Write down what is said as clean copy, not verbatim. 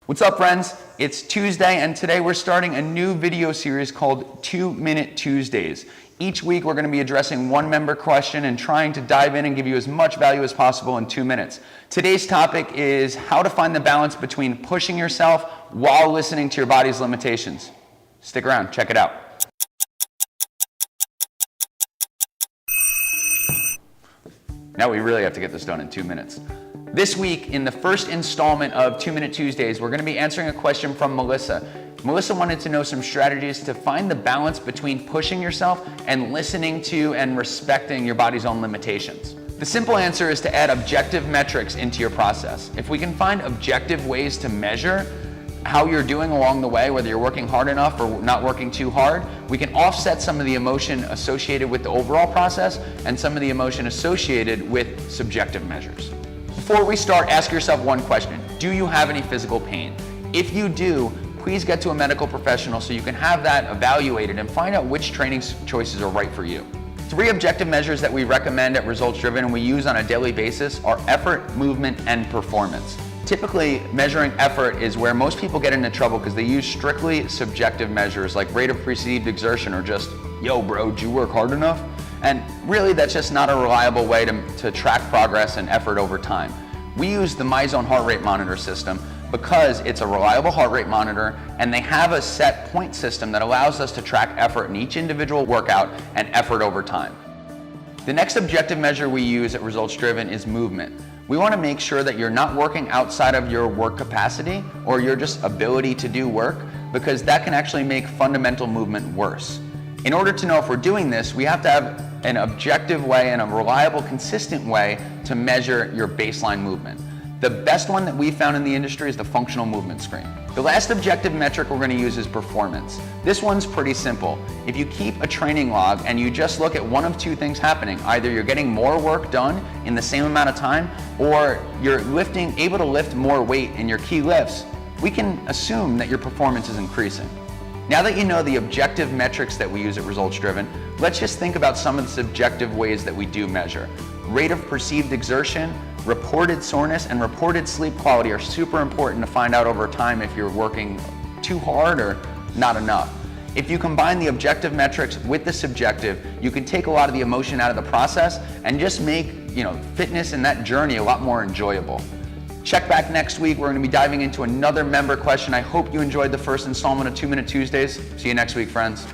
What's up, friends? It's Tuesday, and today we're starting a new video series called 2-Minute Tuesdays. Each week we're going to be addressing one member question and trying to dive in and give you as much value as possible in 2 minutes. Today's topic is how to find the balance between pushing yourself while listening to your body's limitations. Stick around, check it out. Now we really have to get this done in 2 minutes. This week, in the first installment of 2-Minute Tuesdays, we're going to be answering a question from Melissa. Melissa wanted to know some strategies to find the balance between pushing yourself and listening to and respecting your body's own limitations. The simple answer is to add objective metrics into your process. If we can find objective ways to measure how you're doing along the way, whether you're working hard enough or not working too hard, we can offset some of the emotion associated with the overall process and some of the emotion associated with subjective measures. Before we start, ask yourself one question. Do you have any physical pain? If you do, please get to a medical professional so you can have that evaluated and find out which training choices are right for you. 3 objective measures that we recommend at Results Driven and we use on a daily basis are effort, movement, and performance. Typically, measuring effort is where most people get into trouble because they use strictly subjective measures like rate of perceived exertion or just, yo bro, did you work hard enough? And really, that's just not a reliable way to track progress and effort over time. We use the MyZone heart rate monitor system because it's a reliable heart rate monitor and they have a set point system that allows us to track effort in each individual workout and effort over time. The next objective measure we use at Results Driven is movement. We want to make sure that you're not working outside of your work capacity or your just ability to do work, because that can actually make fundamental movement worse. In order to know if we're doing this, we have to have an objective way and a reliable, consistent way to measure your baseline movement. The best one that we found in the industry is the functional movement screen. The last objective metric we're going to use is performance. This one's pretty simple. If you keep a training log and you just look at one of 2 things happening, either you're getting more work done in the same amount of time or you're able to lift more weight in your key lifts, we can assume that your performance is increasing. Now that you know the objective metrics that we use at Results Driven, let's just think about some of the subjective ways that we do measure. Rate of perceived exertion, reported soreness, and reported sleep quality are super important to find out over time if you're working too hard or not enough. If you combine the objective metrics with the subjective, you can take a lot of the emotion out of the process and just make, fitness and that journey a lot more enjoyable. Check back next week. We're going to be diving into another member question. I hope you enjoyed the first installment of 2-Minute Tuesdays. See you next week, friends.